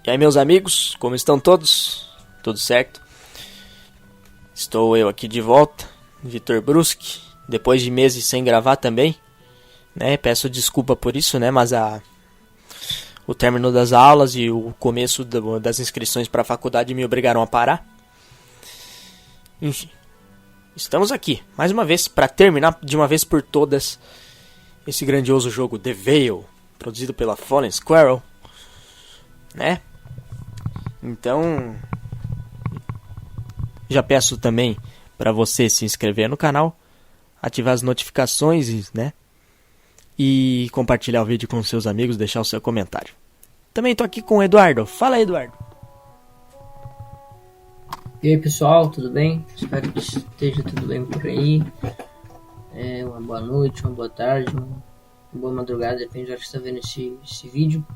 E aí, meus amigos, como estão todos? Tudo certo? Estou eu aqui de volta, Vitor Bruschi, depois de meses sem gravar também, né? Peço desculpa por isso, né? Mas o término das aulas e o começo das inscrições para a faculdade me obrigaram a parar. Enfim, estamos aqui, mais uma vez, para terminar de uma vez por todas esse grandioso jogo The Vale, produzido pela Fallen Squirrel, né? Então, já peço também para você se inscrever no canal, ativar as notificações, né? E compartilhar o vídeo com seus amigos, deixar o seu comentário. Também tô aqui com o Eduardo. Fala aí, Eduardo. E aí, pessoal, tudo bem? Espero que esteja tudo bem por aí. Uma boa noite, uma boa tarde, uma boa madrugada, depende da hora que você está vendo esse vídeo.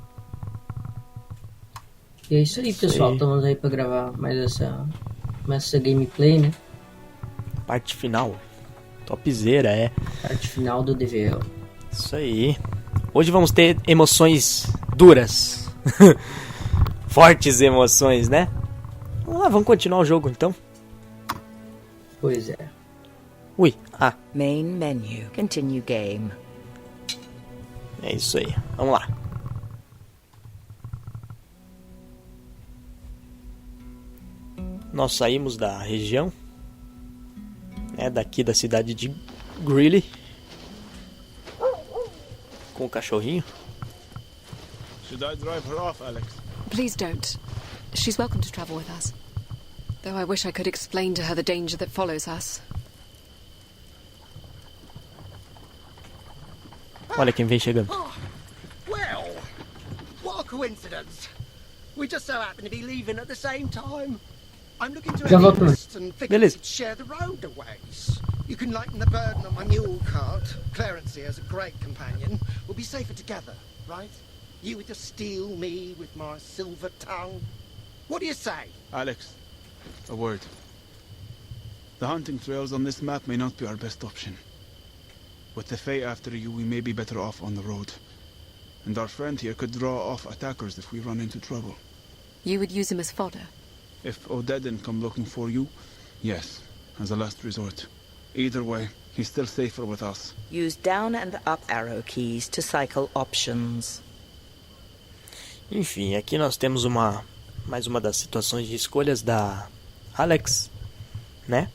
E é isso aí, pessoal. Estamos aí para gravar mais essa gameplay, né? Parte final. Topzera, Parte final do DVL. Isso aí. Hoje vamos ter emoções duras. Fortes emoções, né? Vamos lá, vamos continuar o jogo então. Pois é. Ui, Main menu. Continue game. É isso aí. Vamos lá. Nós saímos da região, né, daqui da cidade de Greeley, com o cachorrinho. Should I drive her off, Alex? Please don't. She's welcome to travel with us. Though I wish I could explain to her the danger that follows us. Olha quem vem chegando. Well, what a coincidence. We just so happen to be leaving at the same time. I'm looking to enlist and figure we'd share the road a ways. You can lighten the burden on my mule cart. Clarence here is a great companion. We'll be safer together, right? You with your steel, me with my silver tongue. What do you say? Alex, a word. The hunting trails on this map may not be our best option. With the Fae after you, we may be better off on the road. And our friend here could draw off attackers if we run into trouble. You would use him as fodder? If Odedin come looking for you, yes, as a last resort. Either way, he's still safer with us. Use down and up arrow keys to cycle options. Enfim, aqui nós temos mais uma das situações de escolhas da Alex, né?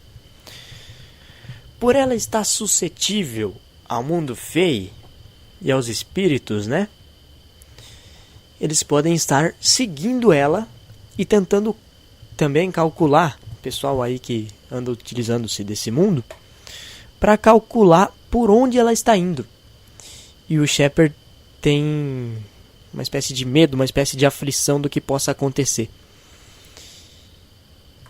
Por ela estar suscetível ao mundo Fae e aos espíritos, né? Eles podem estar seguindo ela e tentando também calcular, pessoal aí que anda utilizando-se desse mundo, para calcular por onde ela está indo. E o Shepard tem uma espécie de medo, uma espécie de aflição do que possa acontecer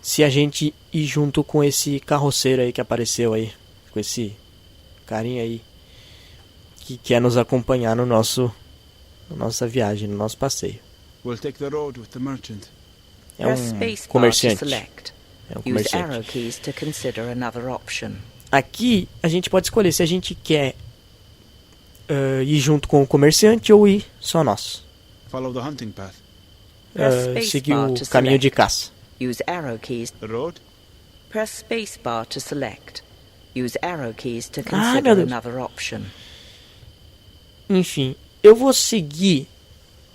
se a gente ir junto com esse carroceiro aí que apareceu aí, com esse carinha aí que quer nos acompanhar na nossa viagem, no nosso passeio. We'll take the road with the merchant. É um comerciante. É um Use arrow comerciante. keys to consider another option. Aqui a gente pode escolher se a gente quer ir junto com o comerciante ou ir só nós. Follow the hunting path. Seguir o caminho de caça. Use arrow keys. The road? Press spacebar to select. Use arrow keys to consider another option. Enfim, eu vou seguir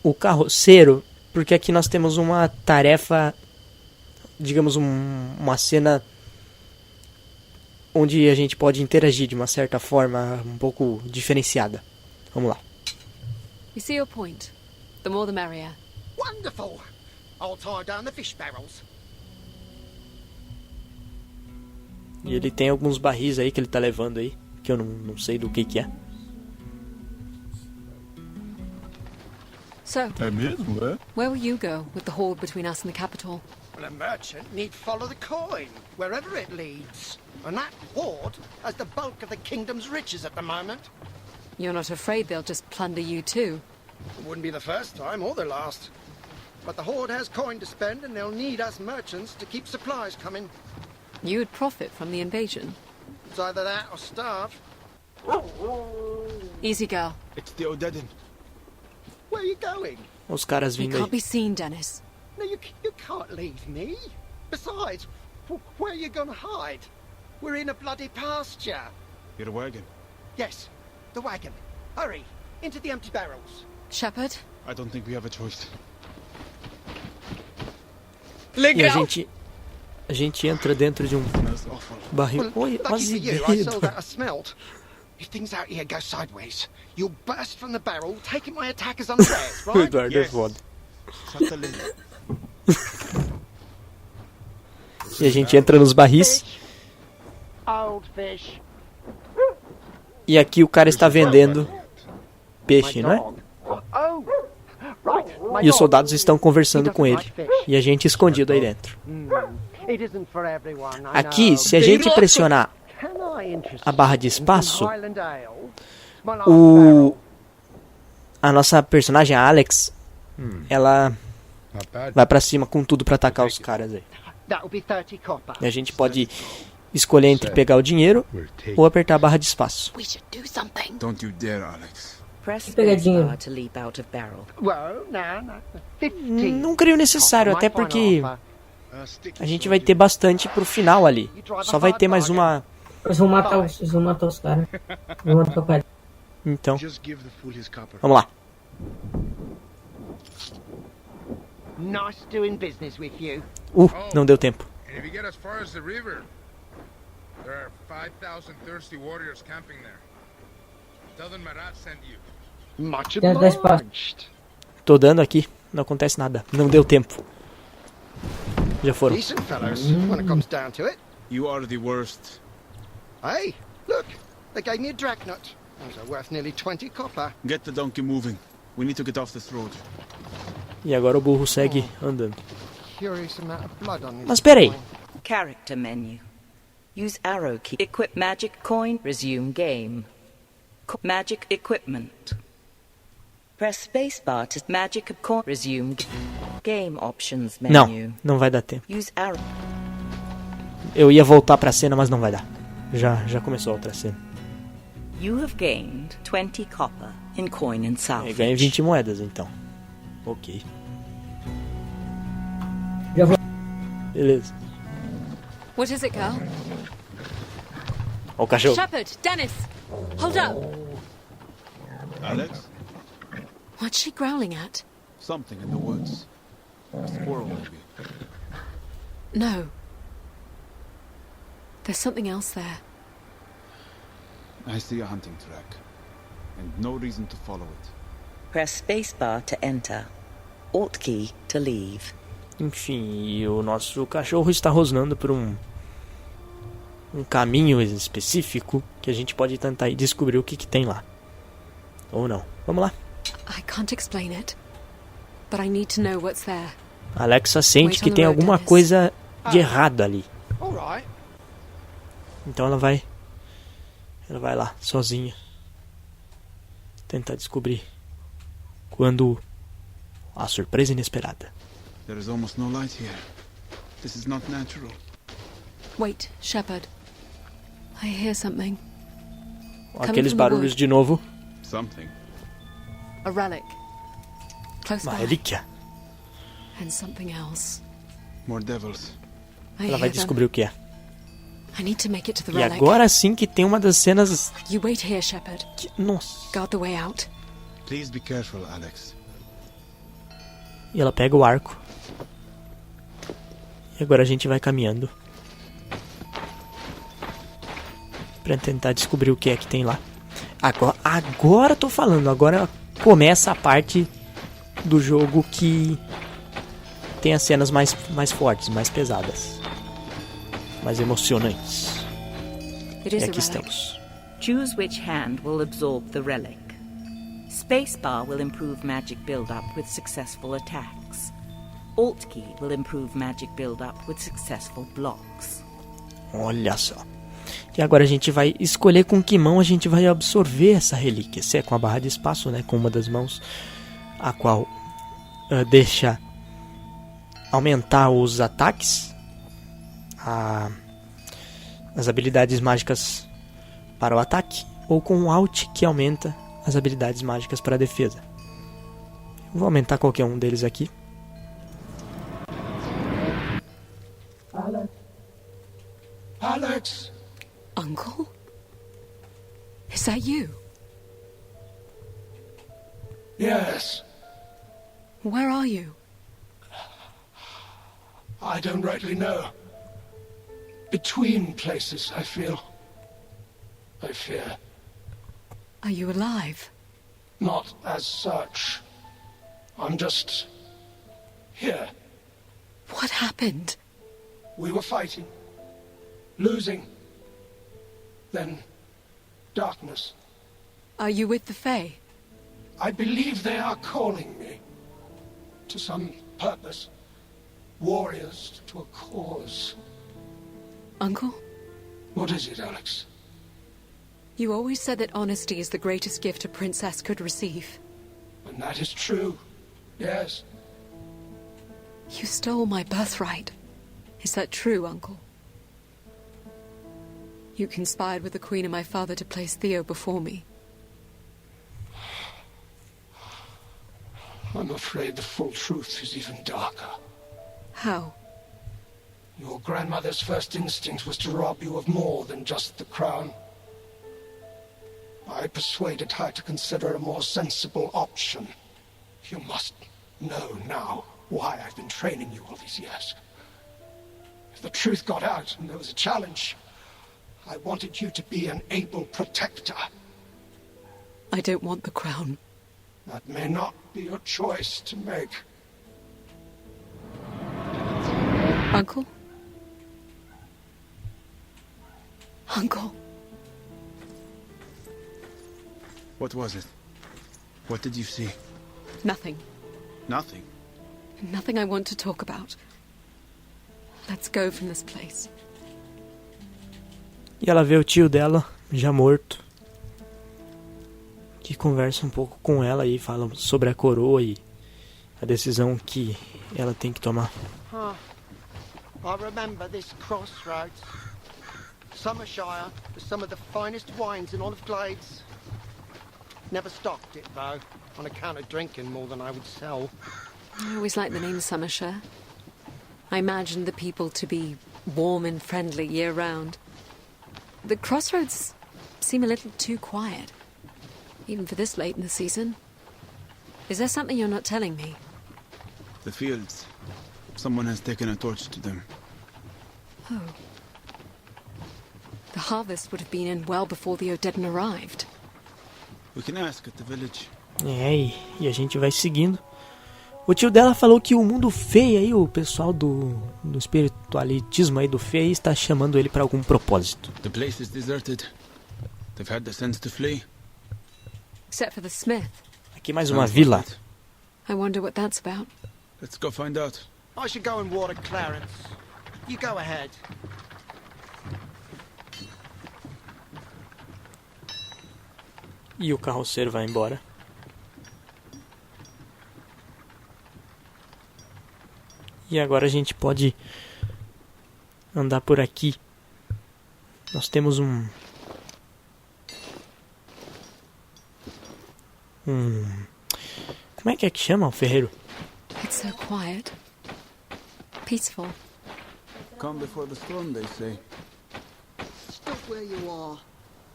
o carroceiro porque aqui nós temos uma tarefa, digamos, uma cena onde a gente pode interagir de uma certa forma um pouco diferenciada. Vamos lá. You see your point. The more the merrier. Wonderful. I'll tie down the fish barrels. E ele tem alguns barris aí que ele tá levando aí, que eu não sei do que é. So, É mesmo, é? where will you go with the horde between us and the capital? Well, a merchant need follow the coin, wherever it leads. And that horde has the bulk of the kingdom's riches at the moment. You're not afraid they'll just plunder you too? It wouldn't be the first time or the last. But the horde has coin to spend and they'll need us merchants to keep supplies coming. You would profit from the invasion? It's either that or starve. Easy, girl. It's the Odedin. Where are you going? Os caras We vindo can't aí. be seen, Dennis. No, you can't leave me. Besides, where are you gonna hide? We're in a bloody pasture. Get a wagon. Yes, the wagon. Hurry, into the empty barrels. Shepard? I don't think we have a choice. E a gente entra dentro de um Smells awful. barril. Oi, Lucky for you, I saw azevedo. that I smelt. If things out here go sideways, you'll burst from the barrel, taking my attackers unawares, O right? Eduardo é foda. Shut the lid. E a gente entra nos barris. Old fish. E aqui o cara está vendendo peixe, não é? Oh, right. E os soldados estão conversando com ele. E a gente escondido aí dentro. It isn't for everyone, I Aqui, know. se a gente pressionar Can I interest a barra de espaço, you in Highland Ale? My last o a nossa personagem, a Alex, ela Not bad. vai pra cima com tudo pra atacar os caras aí. That'll be 30 copper. E a gente pode escolher entre pegar o dinheiro We're taking. ou apertar a barra de espaço. We should do something. Don't you dare, Alex. Press Pegadinha. spacebar to leap out of barrel. Well, no. 15. Não creio necessário, até porque Sticky a gente vai ter bastante pro final ali. Só vai ter mais uma. Vocês vão matar os caras. Vão matar o pai. Então, Just give the fool his copper. vamos lá. Nice doing business with you. Não deu tempo. And if you get as far as the river, there are 5,000 thirsty warriors camping there. Tell them Marat sent you. Much There's this part. obliged. Tô dando aqui, não acontece nada. Não deu tempo. Já foram. Decent fellows, when it comes down to it. You are the worst. Hey, look, they gave me a dragnut. Those are worth nearly 20 copper. Get the donkey moving. We need to get off this road. E agora o burro segue andando. Curious amount of blood on this. Mas peraí. coin. Character menu. Use arrow key. Equip magic coin. Resume game. Magic equipment. Press spacebar to magic coin. Resume game options menu. Não vai dar tempo. Use arrow. Eu ia voltar pra cena, mas não vai dar. Já começou a outra cena. You have gained 20 copper in coin and Eu salvage. ganhei 20 moedas, então. Ok. Já vou. Beleza. What is it, girl? Ó o cachorro. Shepard! Dennis! Hold up! Alex? What's she growling at? Something in the woods. A squirrel, maybe. No. There's something else there. I see a hunting track. And no reason to follow it. Press spacebar to enter. Alt key to leave. Enfim, e o nosso cachorro está rosnando por um caminho específico que a gente pode tentar ir descobrir o que tem lá. Ou não. Vamos lá. I can't explain it, but I need to know what's there. A Alexa sente que tem alguma coisa de errado ali. All right. Então ela vai lá, sozinha. Tentar descobrir quando a surpresa inesperada. There is almost no light here. This is not natural. Wait, Shepard. I hear something. Aqueles barulhos de novo. Something. A relic. Close Uma by. relíquia. And something else. More devils. I Ela vai hear them. descobrir o que é. I need to make it to the E relic. agora sim que tem uma das cenas You wait here, Shepard. que... Nossa. Guard the way out. Please be careful, Alex. E ela pega o arco. E agora a gente vai caminhando pra tentar descobrir o que é que tem lá. Agora eu tô falando. Agora começa a parte do jogo que tem as cenas mais fortes, mais pesadas, mais emocionantes. It E is a aqui relic. estamos. Choose which hand will absorb the relic. Spacebar will improve magic build-up with successful attacks. Alt key will improve magic build-up with successful blocks. Olha só. E agora a gente vai escolher com que mão a gente vai absorver essa relíquia. Se é com a barra de espaço, né, com uma das mãos, a qual deixa aumentar os ataques, as habilidades mágicas para o ataque, ou com o Alt, que aumenta as habilidades mágicas para a defesa. Vou aumentar qualquer um deles aqui. Alex! Uncle? Is that you? Yes. Where are you? I don't rightly know. Between places, I feel. I fear. Are you alive? Not as such. I'm just... here. What happened? We were fighting. Losing. Then... darkness. Are you with the Fae? I believe they are calling me. To some purpose. Warriors to a cause. Uncle? What is it, Alex? You always said that honesty is the greatest gift a princess could receive. And that is true. Yes. You stole my birthright. Is that true, Uncle? You conspired with the Queen and my father to place Theo before me. I'm afraid the full truth is even darker. How? Your grandmother's first instinct was to rob you of more than just the crown. I persuaded her to consider a more sensible option. You must know now why I've been training you all these years. If the truth got out and there was a challenge, I wanted you to be an able protector. I don't want the crown. That may not be your choice to make. Uncle? Uncle? What was it? What did you see? Nothing. Nothing? Nothing I want to talk about. Let's go from this place. E ela vê o tio dela, já morto, que conversa um pouco com ela e fala sobre a coroa e a decisão que ela tem que tomar. I remember this crossroads. Summershire with some of the finest wines in all of Glades. Never stocked it, though, on account of drinking more than I would sell. I always liked the name Summershire. I imagined the people to be warm and friendly year-round. The crossroads seem a little too quiet, even for this late in the season. Is there something you're not telling me? The fields. Someone has taken a torch to them. Oh. The harvest would have been in well before the Odedden arrived. We can ask at the village. É, e a gente vai seguindo. O tio dela falou que o mundo feio aí, o pessoal do espiritualismo aí do feio está chamando ele para algum propósito. The place is deserted. They've had the sense to flee. Except for the smith. Aqui mais uma vila. I wonder what that's about. Let's go find out. I should go and water Clarence. You go ahead. E o carroceiro vai embora. E agora a gente pode andar por aqui. Nós temos como é que chama o ferreiro? It's so quiet. Peaceful. Calm before the storm, they say. Stop where you are,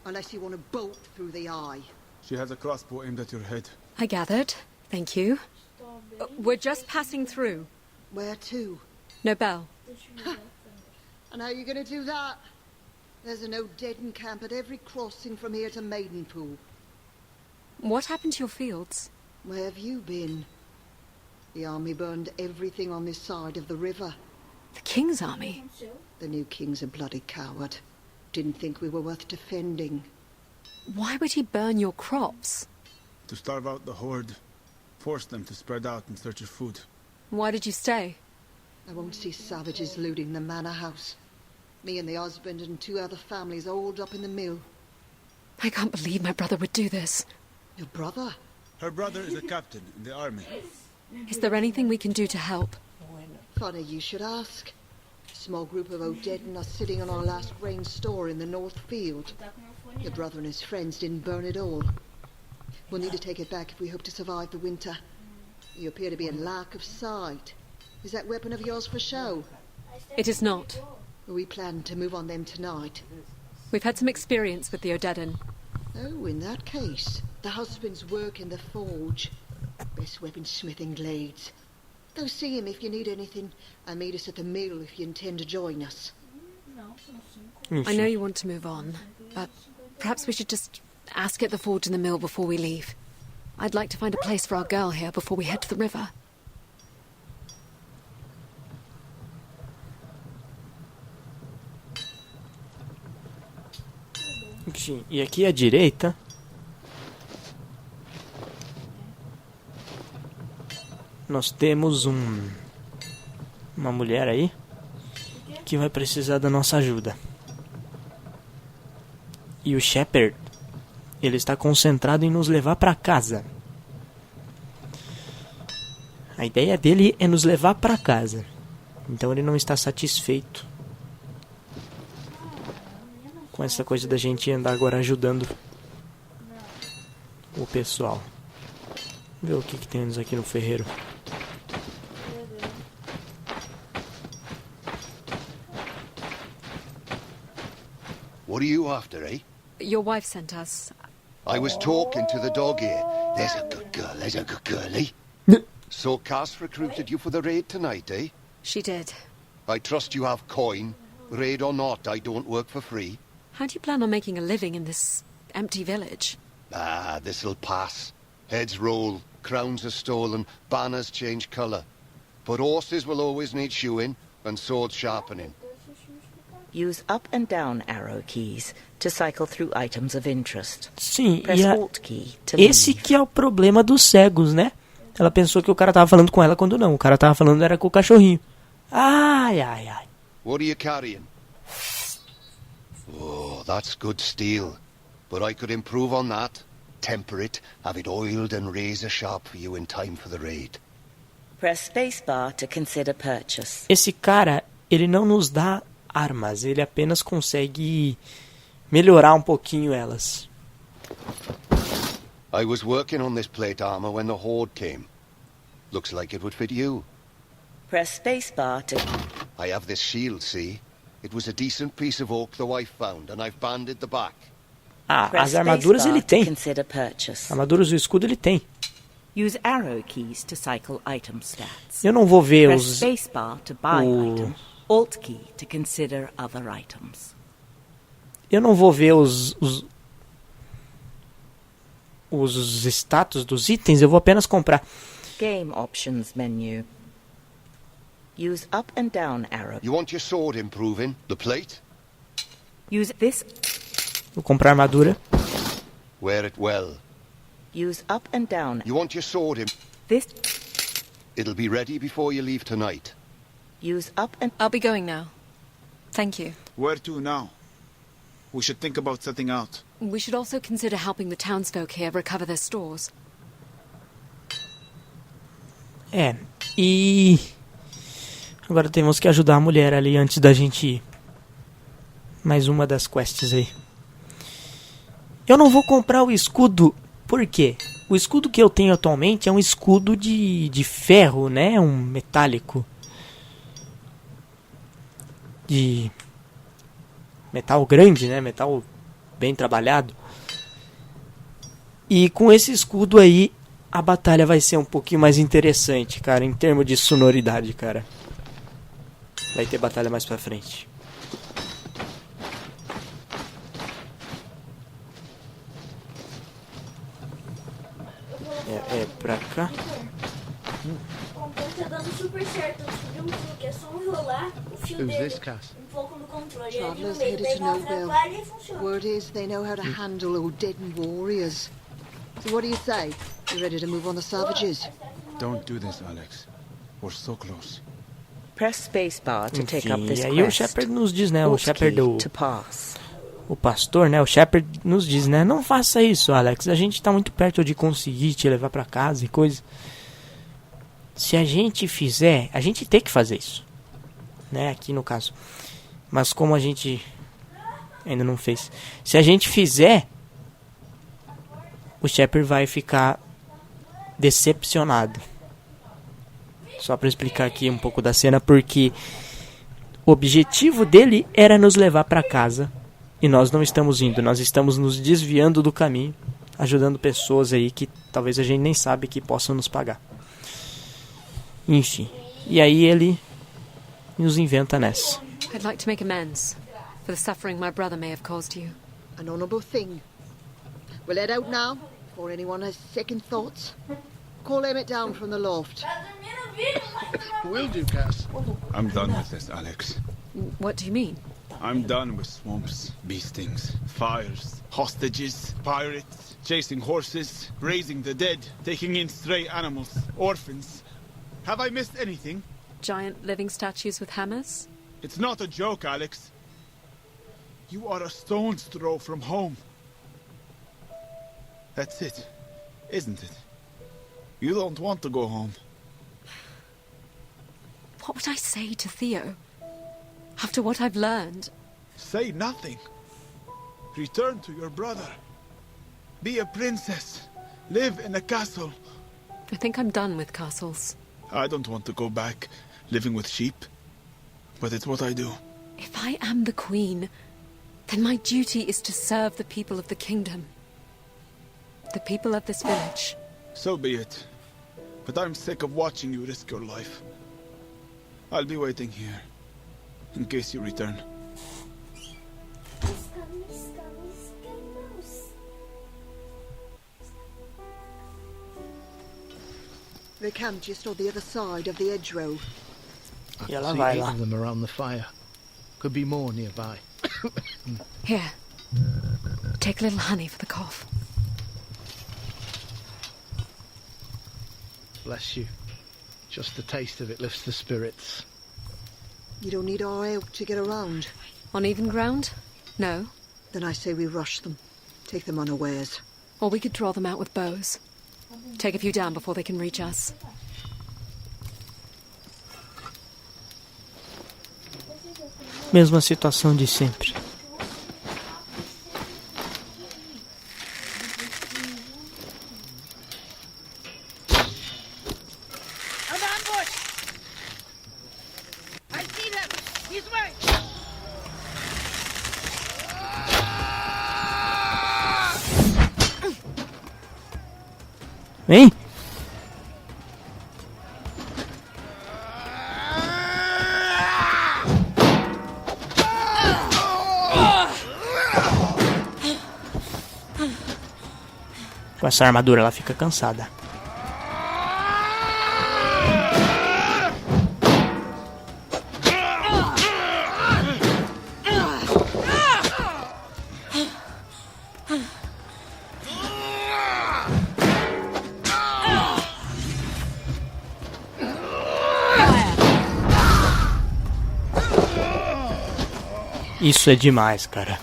unless you want to bolt through the eye. She has a crossbow aimed at your head. I gathered. Thank you. We're just passing through. Where to? No bell. And how are you going to do that? There's an Odedden camp at every crossing from here to Maidenpool. What happened to your fields? Where have you been? The army burned everything on this side of the river. The king's army? The new king's a bloody coward. Didn't think we were worth defending. Why would he burn your crops? To starve out the horde. Force them to spread out in search of food. Why did you stay? I won't see savages looting the manor house. Me and the husband and 2 other families holed up in the mill. I can't believe my brother would do this. Your brother? Her brother is a captain in the army. Is there anything we can do to help? Funny you should ask. A small group of Odedden are sitting on our last grain store in the north field. Your brother and his friends didn't burn it all. We'll need to take it back if we hope to survive the winter. You appear to be in lack of sight. Is that weapon of yours for show? It is not. We plan to move on them tonight. We've had some experience with the Odedan. Oh, in that case, the husband's work in the forge. Best weaponsmith in Glades. Go see him if you need anything, and meet us at the mill if you intend to join us. I know you want to move on, but perhaps we should just ask at the forge and the mill before we leave. I'd like to find a place for our girl here before we head to the river. Sim, e aqui à direita nós temos uma mulher aí que vai precisar da nossa ajuda. E o Shepard, ele está concentrado em nos levar para casa. A ideia dele é nos levar para casa. Então ele não está satisfeito com essa coisa da gente andar agora ajudando o pessoal. Vamos ver o que temos aqui no ferreiro. What are you after, eh? Your wife sent us. I was talking to the dog here. There's a good girl, eh? So Cass recruited you for the raid tonight, eh? She did. I trust you have coin. Raid or not, I don't work for free. How do you plan on making a living in this empty village? Ah, this'll pass. Heads roll, crowns are stolen, banners change colour. But horses will always need shoeing and sword sharpening. Use up and down arrow keys to cycle through items of interest. Sim, Press e Alt key to esse leave. que é o problema dos cegos, né? Ela pensou que o cara tava falando com ela quando não. O cara tava falando era com o cachorrinho. Ai, ai, ai. What are you carrying? Oh, that's good steel. But I could improve on that. Temper it, have it oiled and razor sharp for you in time for the raid. Press spacebar to consider purchase. Esse cara, ele não nos dá armas. Ele apenas consegue melhorar um pouquinho elas. I was working on this plate armor when the horde came. Looks like it would fit you. Press spacebar to... I have this shield, see? It was a decent piece of oak the wife found, and I've banded the back. Ah, Press as armaduras spacebar ele to tem. consider purchase. Armaduras e o escudo ele tem. Use arrow keys to cycle item stats. Eu não vou ver Press os... spacebar to buy item. Alt key to consider other items. Eu não vou ver os status dos itens, eu vou apenas comprar. Game options menu. Use up and down arrow. You want your sword improving? The plate? Use this. Vou comprar armadura. Wear it well. Use up and down. You want your sword in... This. It'll be ready before you leave tonight. Use up and... I'll be going now. Thank you. Where to now? We should think about setting out. We should also consider helping the townsfolk here recover their stores. E agora temos que ajudar a mulher ali antes da gente ir. Mais uma das quests aí. Eu não vou comprar o escudo, por quê? O escudo que eu tenho atualmente é um escudo de ferro, né? Um metálico. De metal grande, né? Metal bem trabalhado. E com esse escudo aí, a batalha vai ser um pouquinho mais interessante, cara, em termos de sonoridade, cara. Vai ter batalha mais pra frente. É pra cá. O completo tá dando super certo. Eu descobri um truque, é só enrolar o fio dele um pouco no controle. Travelers Aí no meio, headed to pegar outra Nobel. palha e funciona. Word is they know how to handle Odedan warriors. So what do you say? You ready to move on the savages? Don't do this, Alex. We're so close. Press spacebar to take up Enfim, this e aí o quest. Shepard nos diz, né? O Alt Shepard key to pass. o pastor, né? O Shepard nos diz, né? Não faça isso, Alex. A gente tá muito perto de conseguir te levar pra casa e coisa. Se a gente fizer, a gente tem que fazer isso, né? Aqui no caso. Mas como a gente ainda não fez, se a gente fizer, o Shepard vai ficar decepcionado. Só para explicar aqui um pouco da cena, porque o objetivo dele era nos levar para casa e nós não estamos indo, nós estamos nos desviando do caminho, ajudando pessoas aí que talvez a gente nem sabe que possam nos pagar. Enfim, e aí ele nos inventa nessa. I'd like to make amends for the suffering my brother may have caused you. An honourable thing. We'll head out now, before anyone has second thoughts. Call Emmett down from the loft. Will do, Cass. I'm done with this, Alex. What do you mean? I'm done with swamps, bee stings, fires, hostages, pirates, chasing horses, raising the dead, taking in stray animals, orphans. Have I missed anything? Giant living statues with hammers? It's not a joke, Alex. You are a stone's throw from home. That's it, isn't it? You don't want to go home. What would I say to Theo? After what I've learned? Say nothing. Return to your brother. Be a princess. Live in a castle. I think I'm done with castles. I don't want to go back, living with sheep. But it's what I do. If I am the queen, then my duty is to serve the people of the kingdom. The people of this village. So be it. But I'm sick of watching you risk your life. I'll be waiting here, in case you return. They camped just on the other side of the hedgerow. E ela vai lá. Them around the fire. Could be more nearby. Here. Take a little honey for the cough. Bless you. Just the taste of it lifts the spirits. You don't need our help to get around. On even ground? No. Then I say we rush them. Take them unawares. Or we could draw them out with bows. Take a few down before they can reach us. Mesma situação de sempre. An ambush! I see them! This way! Vem! Com essa armadura ela fica cansada. Isso é demais, cara.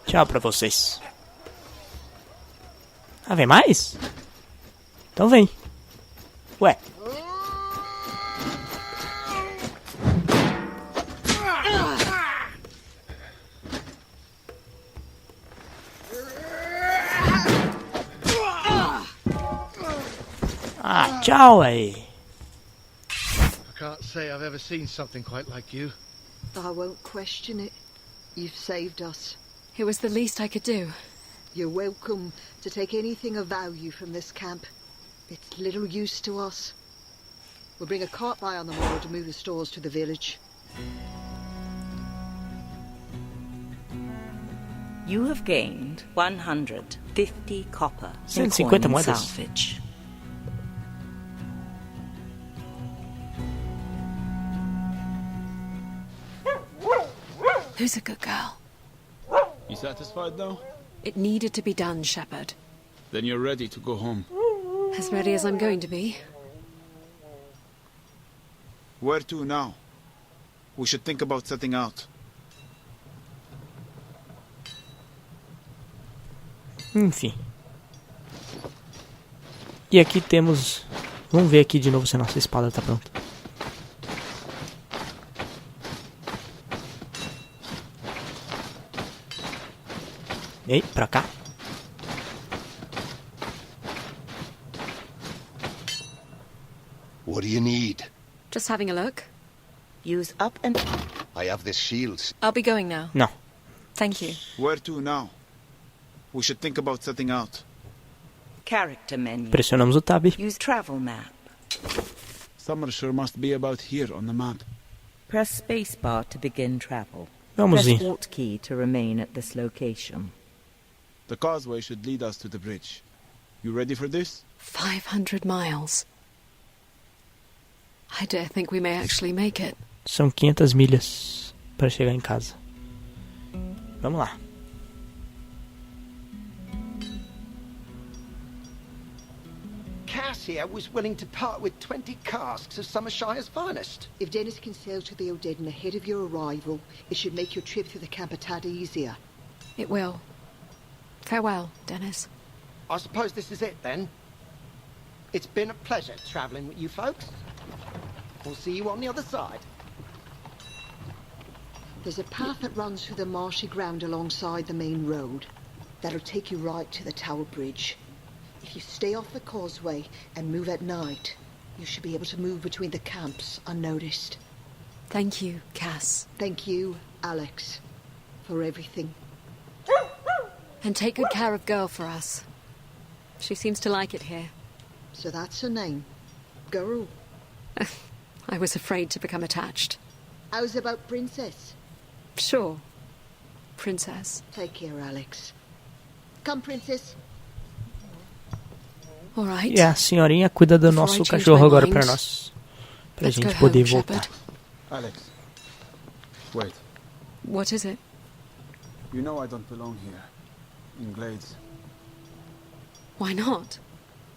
Tchau pra vocês. Ah, vem mais? Então vem. Ué. Ah, tchau aí. I can't say I've ever seen something quite like you. I won't question it. You've saved us. It was the least I could do. You're welcome to take anything of value from this camp. It's little use to us. We'll bring a cart by on the morrow to move the stores to the village. You have gained 150 copper in 150 coin and moedas. salvage. Who's a good girl? You satisfied now? It needed to be done, Shepherd. Then you're ready to go home. As ready as I'm going to be. Where to now? We should think about setting out. Enfim. E aqui temos... Vamos ver aqui de novo se a nossa espada tá pronta. Ei, pra cá. What do you need? Just having a look. Use up and... I have this shield. I'll be going now. Não. Thank you. Where to now? We should think about setting out. Character menu. Pressionamos o tab. Use travel map. Summersure must be about here on the map. Press spacebar to begin travel. Vamos Press ir. Alt key to remain at this location. The causeway should lead us to the bridge. You ready for this? 500 miles. I dare think we may actually make it. São 500 milhas para chegar em casa. Vamos lá. Cass here was willing to part with 20 casks of Summershire's finest. If Dennis can sail to the O'Deddon ahead of your arrival, it should make your trip through the camp a tad easier. It will. Farewell, Dennis. I suppose this is it then. It's been a pleasure travelling with you folks. We'll see you on the other side. There's a path that runs through the marshy ground alongside the main road. That'll take you right to the Tower Bridge. If you stay off the causeway and move at night, you should be able to move between the camps unnoticed. Thank you, Cass. Thank you, Alex, for everything. And take good care of Girl for us. She seems to like it here. So that's her name. Girl. I was afraid to become attached. How's about Princess? Sure. Princess. Take care, Alex. Come, Princess. All right. E a senhorinha cuida do nosso cachorro agora pra nós. Pra gente poder voltar. Alex. Wait. What is it? You know I don't belong here. In Glades. Why not?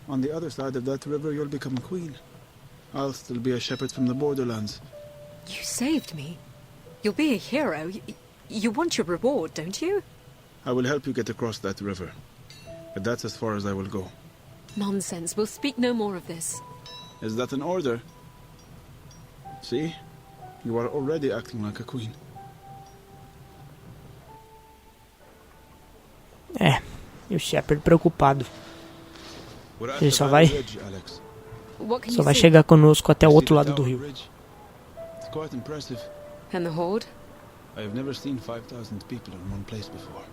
On the other side of that river you'll become a queen. I'll still be a shepherd from the borderlands. You saved me. You'll be a hero. You want your reward, don't you? I will help you get across that river. But that's as far as I will go. Nonsense. We'll speak no more of this. Is that an order? See? You are already acting like a queen. É, e o Shepard preocupado. Ele só vai chegar conosco até o outro lado do rio. It's quite impressive. And the horde? I have never seen 5,000 people in one place before.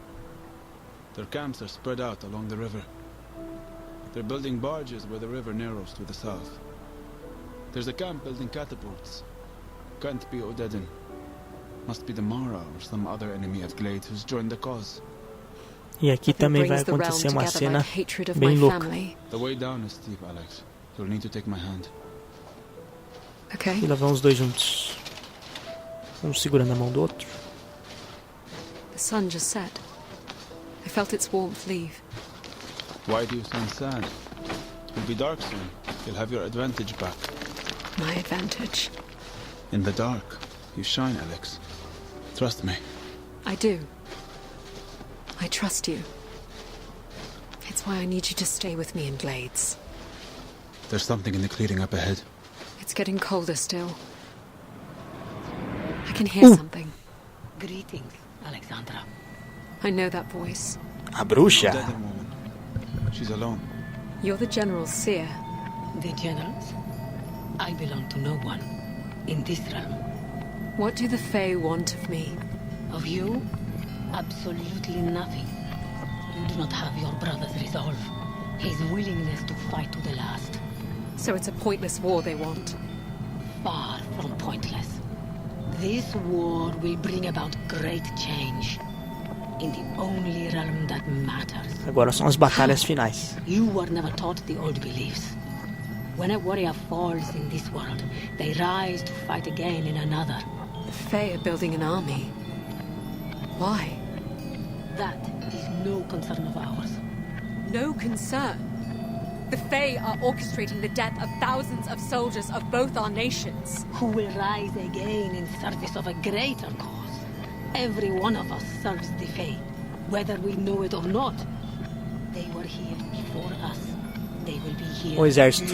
Their camps are spread out along the river. They're building barges where the river narrows to the south. There's a camp building catapults. Can't be O'Deddon. Must be the Mara or some other enemy of Glades who's joined the cause. E aqui também vai acontecer uma cena bem louca. The way down is steep, Alex. You'll need to take my hand. Okay. E lá vão os dois juntos. Um segurando a mão do outro. The sun just set. I felt its warmth leave. Why do you sound sad? It'll be dark soon. You'll have your advantage back. My advantage. In the dark, you shine, Alex. Trust me. I do. I trust you. It's why I need you to stay with me in Glades. There's something in the clearing up ahead. It's getting colder still. I can hear something. Greetings, Alexandra. I know that voice. A bruxa. She's alone. You're the General's seer. The Generals? I belong to no one in this realm. What do the Fae want of me? Of you? Absolutely nothing. You do not have your brother's resolve. His willingness to fight to the last. So it's a pointless war they want? Far from pointless. This war will bring about great change. In the only realm that matters. Agora são as batalhas finais. You were never taught the old beliefs. When a warrior falls in this world, they rise to fight again in another. The Fae are building an army. Why? That is no concern of ours. No concern? The Fae are orchestrating the death of thousands of soldiers of both our nations. Who will rise again in service of a greater cause. Every one of us serves the Fae, whether we know it or not. They were here before us. They will be here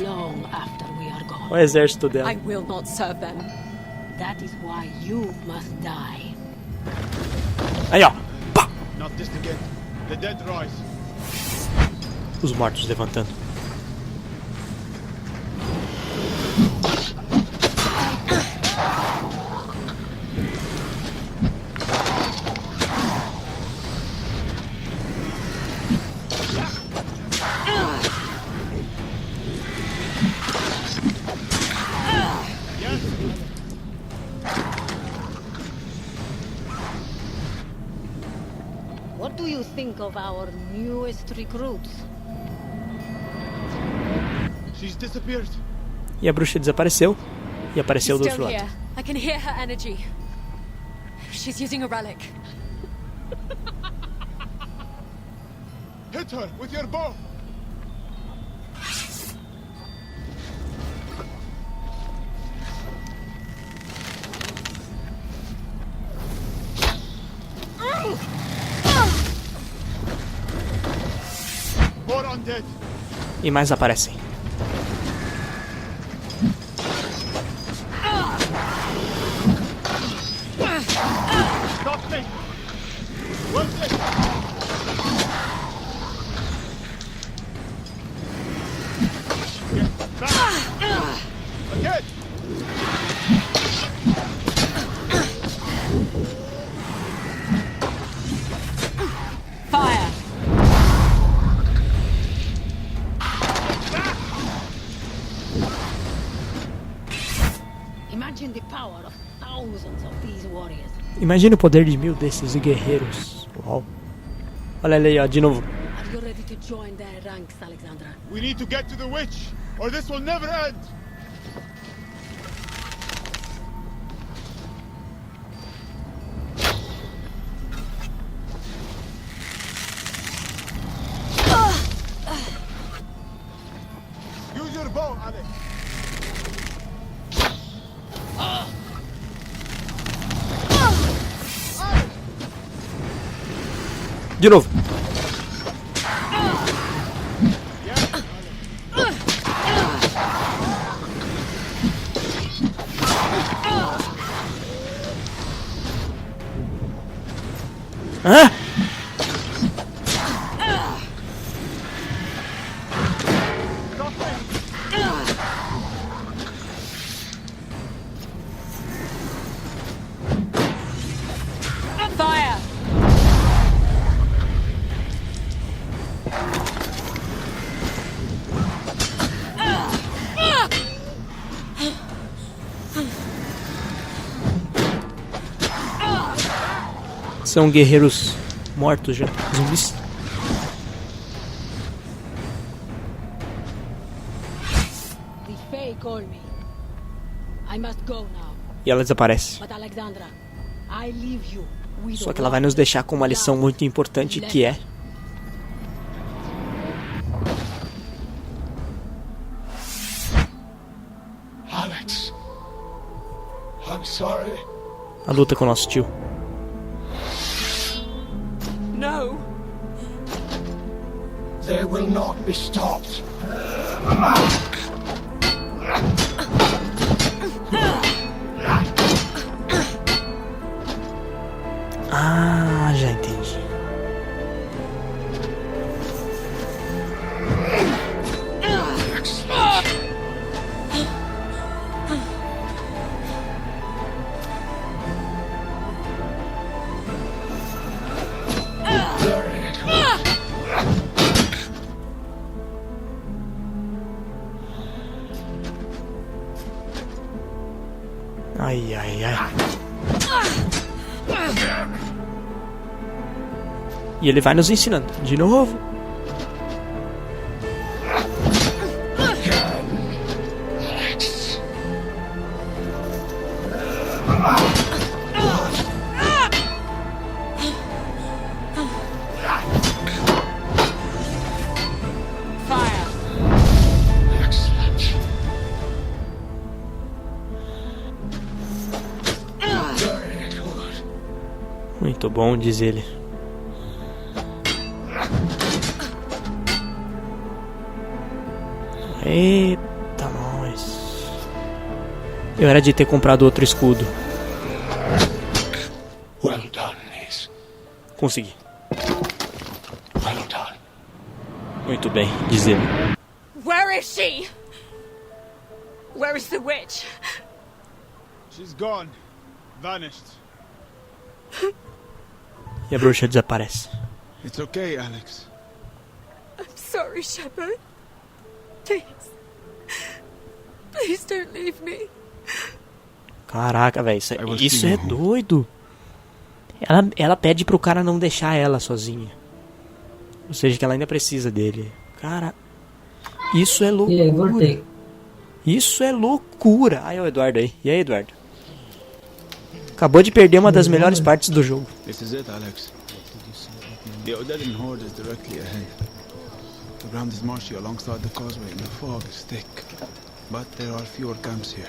long after we are gone. O exército dela. I will not serve them. That is why you must die. Aí, ó. Pá! Not this again. The dead rise. Os mortos levantando. What do you think of our newest recruits? She's disappeared. E a bruxa desapareceu. E apareceu She's do outro still lado. here. I can hear her energy. She's using a relic. Hit her with your bow. More undead. E mais aparecem. Stop me. What's it? Get back. Again. Fire! Imagine the power of thousands of these warriors. Imagina o poder de 1000 desses guerreiros. Uau. Olha ele aí, ó, de novo. Are you ready to join their ranks, Alexandra? We need to get to the witch, or this will never end. Use your bow, Alex. De novo. Hã? Fire! São guerreiros mortos já, zumbis. The Fae call me. I must go now. E ela desaparece. But Alexandra, I leave you with Só que ela vai nos deixar com uma lição muito importante, que é... Alex, I'm sorry. a luta com o nosso tio. No. They will not be stopped. Ah, já entendi. Ai, ai, ai. E ele vai nos ensinando de novo. Muito bom, diz ele. Eita, nós. Eu era de ter comprado outro escudo. Well done, Ace. Consegui. Well done. Muito bem, diz ele. Where is she? Where is the witch? She's gone. Vanished. E a bruxa desaparece. It's okay, Alex. I'm sorry, Shepard. Please. Please don't leave me. Caraca, velho, isso é doido. Ela pede pro cara não deixar ela sozinha. Ou seja, que ela ainda precisa dele. Cara, isso é loucura. Isso é loucura. Aí o Eduardo aí. E aí, Eduardo? Acabou de perder uma das melhores partes do jogo. This is it, Alex. The Odedian horde is directly ahead. The ground is marshy alongside the causeway and the fog is thick. But there are fewer camps here.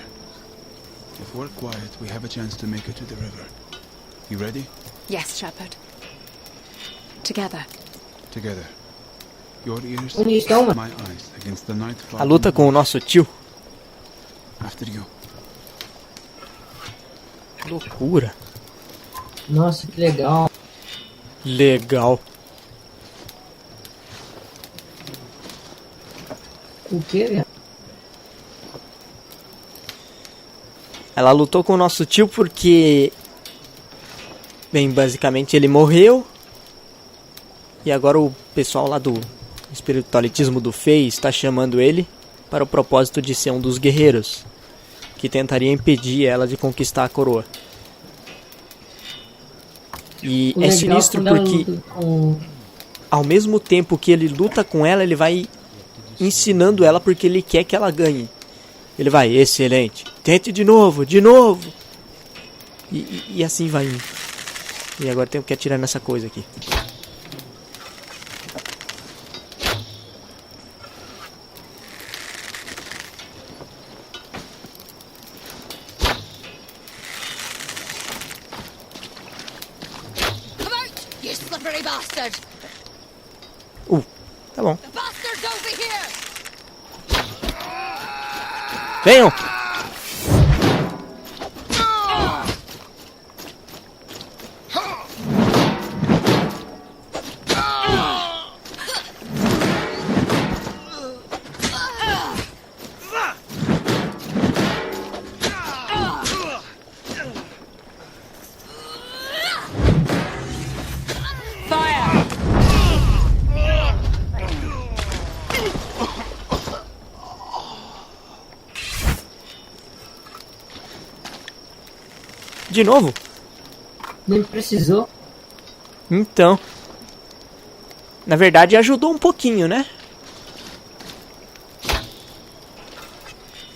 If we're quiet, we have a chance to make it to the river. You ready? Yes, Shepard. Together. Together. Your ears, my eyes against the night fog. A luta com o nosso tio. After you. Que loucura. Nossa, que legal. Legal. O que? Ela lutou com o nosso tio porque... Bem, basicamente ele morreu. E agora o pessoal lá do espiritualitismo do Fei está chamando ele para o propósito de ser um dos guerreiros que tentaria impedir ela de conquistar a coroa. E é sinistro porque ao mesmo tempo que ele luta com ela, ele vai ensinando ela porque ele quer que ela ganhe. Ele vai, excelente, tente de novo. E assim vai indo. E agora tenho que atirar nessa coisa aqui. Tá bom. Venham! De novo? Nem precisou. Então. Na verdade ajudou um pouquinho, né?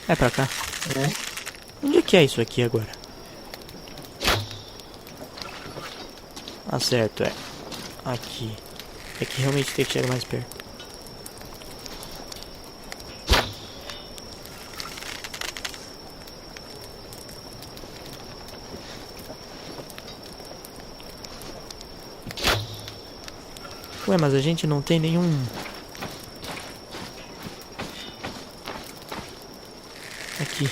É pra cá. Onde é que é isso aqui agora? Ah, certo, é. Aqui. É que realmente tem que chegar mais perto. Ué, mas a gente não tem nenhum... Aqui.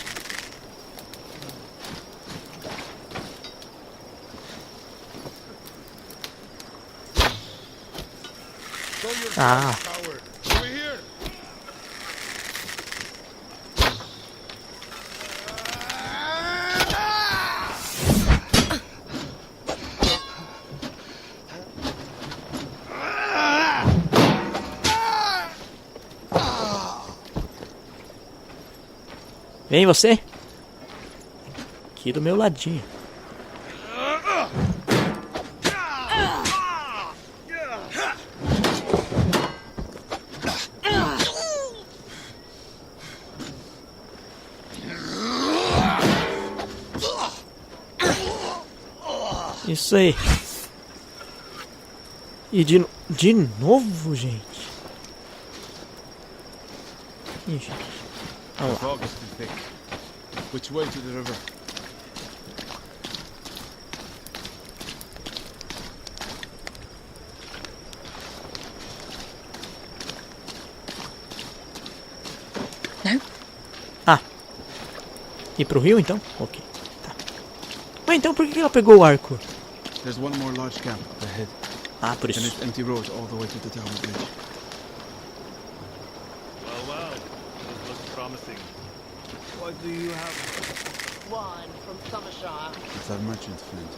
Ah. Vem você. Aqui do meu ladinho. Isso aí. E de novo, gente. Ixi. The fog is too thick. Which way to the river? Não. Ah. Ir pro rio, então? Ok. Tá. Mas então por que ela pegou o arco? There's one more large camp ahead. Ah, por And isso. it's empty road all the way to the tower bridge. Well, this looks promising. What do you have? Wine from Summershire. It's our merchant friend.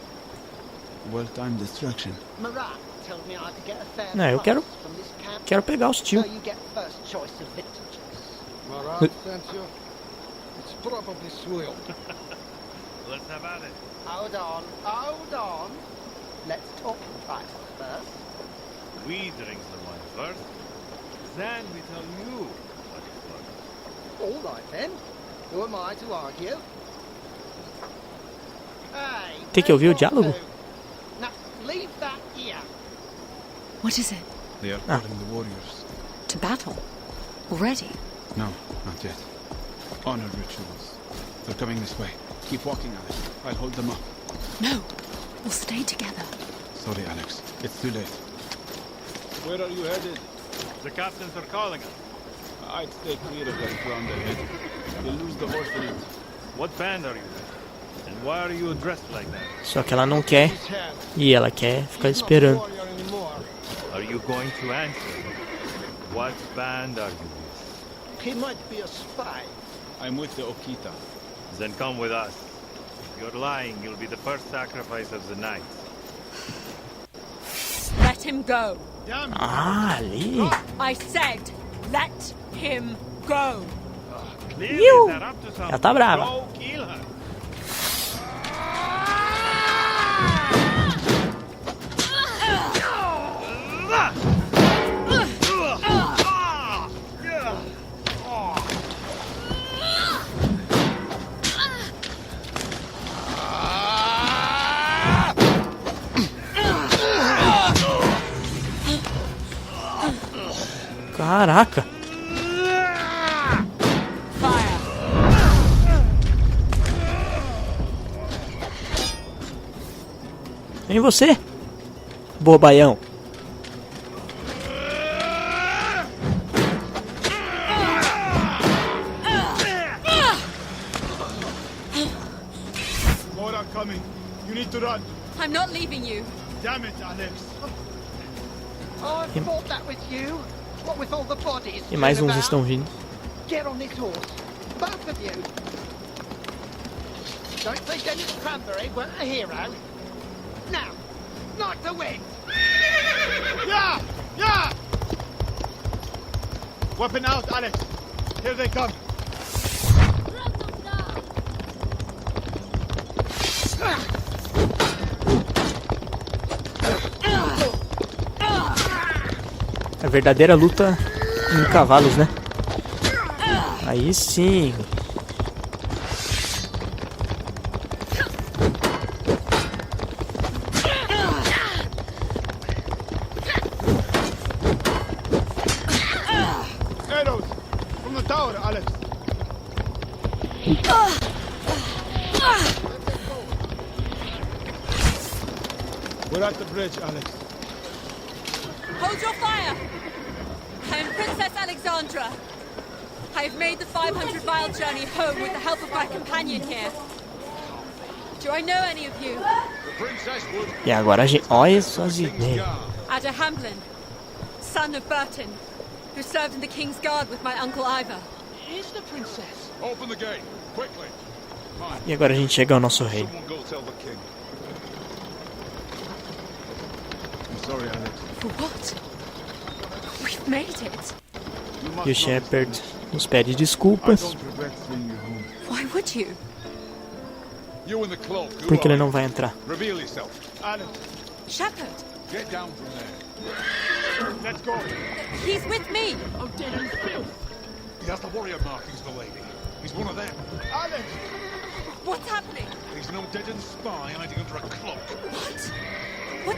Well-timed distraction. Marat told me I could get a fair Não, eu price from this camp. quero pegar os tio. So you get first choice of vintages. Marat sent you? It's probably swill. Let's have at it. Hold on. Let's talk price first. We drink the wine first, then we tell you what it's worth. All right then. Who am I to argue? Hey, Tem que ouvir o diálogo? now leave that here. What is it? They are calling the warriors. To battle? Already? No, not yet. Honor rituals. They're coming this way. Keep walking, Alex. I'll hold them up. No. We'll stay together. Sorry, Alex. It's too late. Where are you headed? The captains are calling us. I'd stay clear of that ground ahead. You'll lose the horse in it. What band are you with? And why are you dressed like that? Só que ela não quer. E ela quer ficar esperando. Are you going to answer? What band are you with? He might be a spy. I'm with the Okita. Then come with us. If you're lying, you'll be the first sacrifice of the night. Let him go. Ah, ali. I said, let him go. Clearly, they're up to something. Ela tá brava. Go kill her. Caraca. Vem você, bobaião. More are coming. You need to run. I'm not leaving you. Damn it, Alex. I thought that was you. What with all the bodies? E mais uns about? estão vindo. Get on this horse. Both of you. Don't say Dennis Cranberry weren't a hero. Now, like the wind. Yeah! Yeah! Weapon out, Alex. Here they come. A verdadeira luta em cavalos, né? Aí sim. Arrows from the tower, Alex. We're at the bridge, Alex. Hold your fire! I am Princess Alexandra. I have made the 500-mile journey home with the help of my companion here. Do I know any of you? E agora a gente... Olha só as ideias. Ada Hamblin, son of Burton, who served in the King's Guard with my uncle Ivor. Here's the princess. Open the gate, quickly. E agora a gente chega ao nosso rei. Someone go tell the king. I'm sorry, Alex. For what? We've made it. E o Shepard nos pede desculpas. I don't regret seeing you home. Why would you? You in the cloak. Who Porque ele are não you? vai entrar. Reveal yourself. Alex, Shepard, Get down from there. let's go. he's with me. Oh, dead and filth. He has the warrior markings, the lady. He's one of them. Alex! What's happening? He's no deadened spy hiding under a cloak. What? What?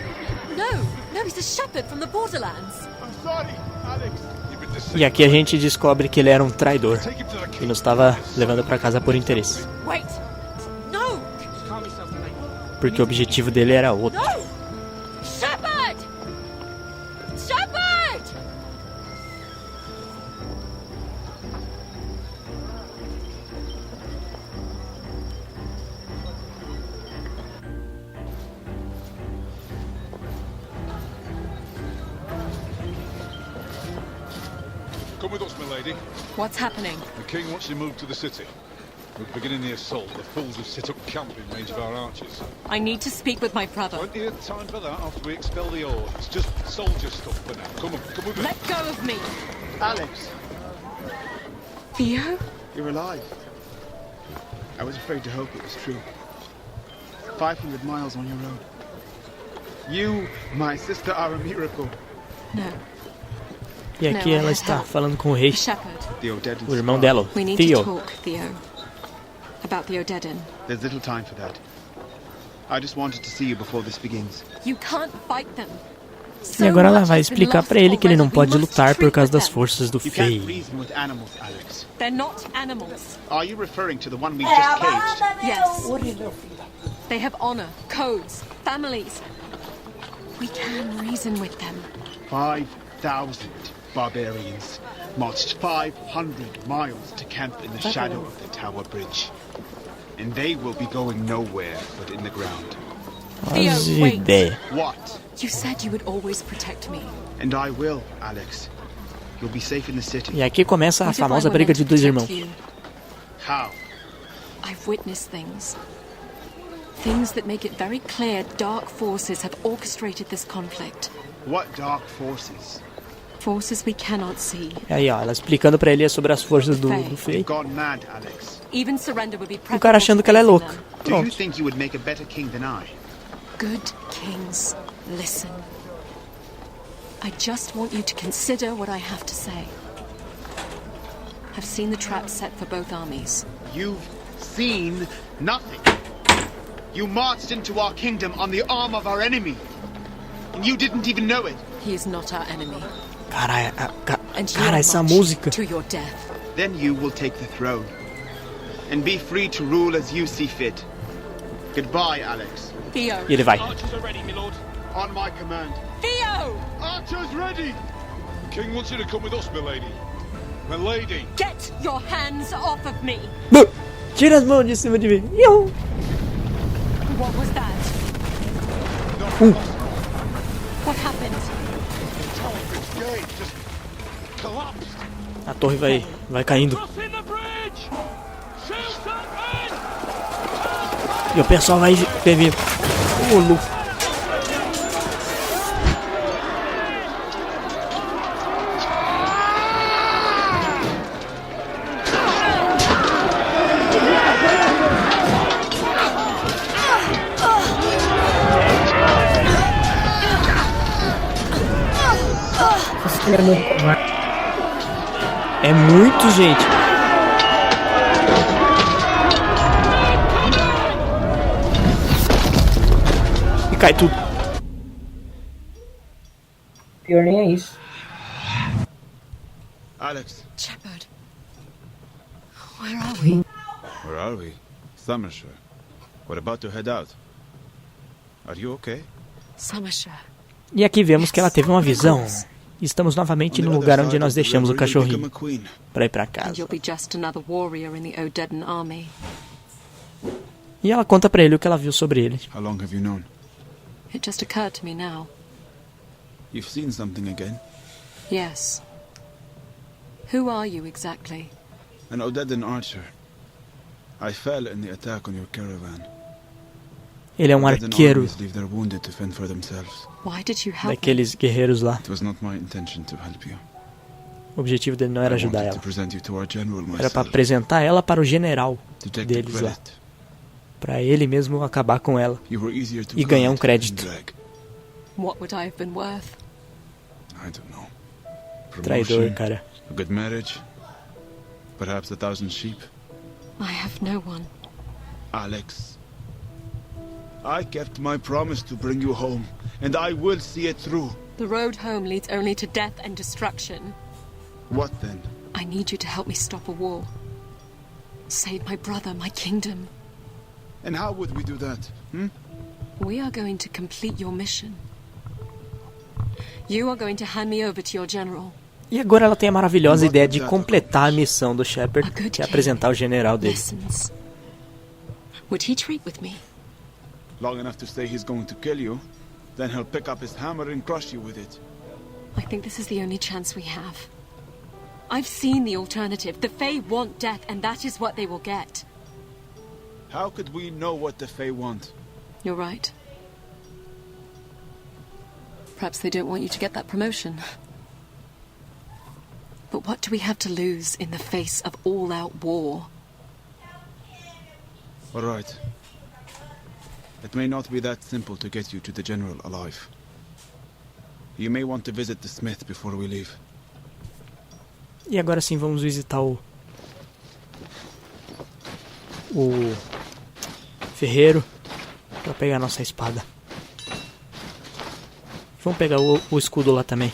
No, he's a shepherd from the borderlands. I'm sorry, Alex. You've been deceived. E aqui a gente descobre que ele era um traidor. E nos estava levando pra casa por interesse. Wait. No! Calm yourself, mate. Porque o objetivo dele era outro. No! Shepard! Shepard! with us, milady. What's happening? The king wants you moved to the city. We're beginning the assault. The fools have set up camp in range of our archers. I need to speak with my brother. Plenty of time for that after we expel the horde. It's just soldier stuff for now. Come on, come with me. Let go of me! Alex, Theo? you're alive. I was afraid to hope it was true. 500 miles on your own. You, my sister, are a miracle. No. E aqui ela está falando com o rei, o irmão dela, We need Theo. to talk, Theo. About the Odedan. There's little time for that. I just wanted to see you before this begins. You can't fight them. E agora ela vai explicar pra ele que ele não pode lutar por causa das forças do You can't Fei. reason with animals, Alex. They're not animals. Are you referring to the one we just caged? Yes. They have honor, codes, families. We can reason with them. 5,000 barbarians marched 500 miles to camp in the shadow of the Tower Bridge. And they will be going nowhere but in the ground. As ideia. What? You said you would always protect me. And I will, Alex. You'll be safe in the city. E aqui começa a famosa briga de dois irmãos. How? I've witnessed things. Things that make it very clear dark forces have orchestrated this conflict. What dark forces? Forces we cannot see. E aí, ó, ela explicando pra ele sobre as forças do Fei. Gone mad, Alex. Even surrender would be O cara achando que ela é louca. Do you Pronto. think you would make a better king than I? Good kings, listen. I just want you to consider what I have to say. I've seen the traps set for both armies. You've seen nothing. You marched into our kingdom on the arm of our enemy. And you didn't even know it. He is not our enemy. Cara, essa música. To your death. Then you will take the throne. And be free to rule as you see fit. Goodbye, Alex. Theo. E ele vai. Archers are ready, my lord. On my command. Theo! Archers ready! The king wants you to come with us, milady. Milady! Get your hands off of me! Tira as mãos de cima de mim. Iu. What was that? What happened? A torre vai caindo. E o pessoal vai ver. Ô, louco. É muito, gente. E cai tudo. Pior nem é isso. Alex. Shepard. Where are we? Where are we? Somershire. We're about to head out. Are you okay? Somershire. E aqui vemos que ela teve uma visão. Estamos novamente no lugar onde nós deixamos o cachorrinho para ir para casa. E ela conta para ele o que ela viu sobre ele. How long have you known? It just occurred to me now. You've seen something again? Yes. Who are you exactly? An Odedan archer. I fell in the attack on your caravan. Ele é um arqueiro daqueles guerreiros lá. O objetivo dele não era ajudar ela. Era para apresentar ela para o general deles lá. Para ele mesmo acabar com ela e ganhar um crédito. Traidor, cara. A good marriage? Perhaps 1,000 sheep? I have no one. Alex. I kept my promise to bring you home, and I will see it through. The road home leads only to death and destruction. What then? I need you to help me stop a war. Save my brother, my kingdom. And how would we do that? We are going to complete your mission. You are going to hand me over to your general. E agora ela tem a maravilhosa ideia de completar a missão do Shepard, que é apresentar o general dele. Would he treat with me? Long enough to say he's going to kill you, then he'll pick up his hammer and crush you with it. I think this is the only chance we have. I've seen the alternative. The Fae want death, and that is what they will get. How could we know what the Fae want? You're right. Perhaps they don't want you to get that promotion. But what do we have to lose in the face of all-out war? All right. It may not be that simple to get you to the General alive. You may want to visit the smith before we leave. E agora sim vamos visitar o ferreiro para pegar nossa espada. Vamos pegar o escudo lá também.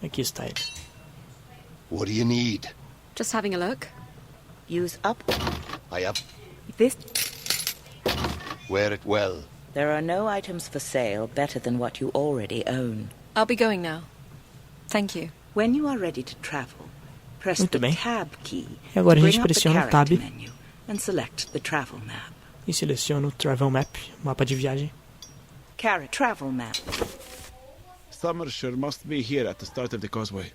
Aqui está ele. What do you need? Just having a look. Use up. I up. This. Wear it well. There are no items for sale better than what you already own. I'll be going now. Thank you. When you are ready to travel, press Muito the bem. tab key E agora a to gente bring up the pressiona o character tab menu and select the travel map. e seleciona o Travel Map, mapa de viagem. Travel map. Somershire must be here at the start of the causeway.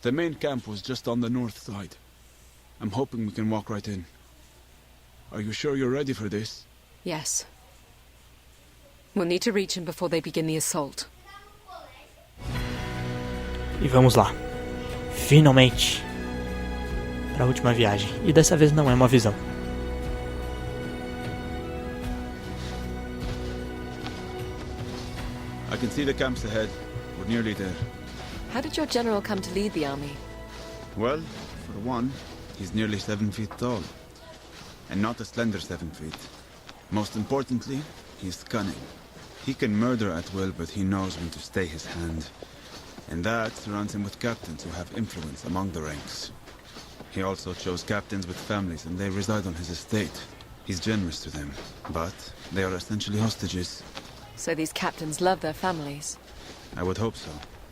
The main camp was just on the north side. I'm hoping we can walk right in. Are you sure you're ready for this? Yes. We'll need to reach him before they begin the assault. E vamos lá. Finalmente. Para a última viagem. E dessa vez não é uma visão. I can see the camps ahead. We're nearly there. How did your general come to lead the army? Well, for one, he's nearly 7 feet tall. And not a slender 7 feet. Most importantly, he's cunning. He can murder at will, but he knows when to stay his hand. And that surrounds him with captains who have influence among the ranks. He also chose captains with families, and they reside on his estate. He's generous to them, but they are essentially hostages. So these captains love their families? I would hope so,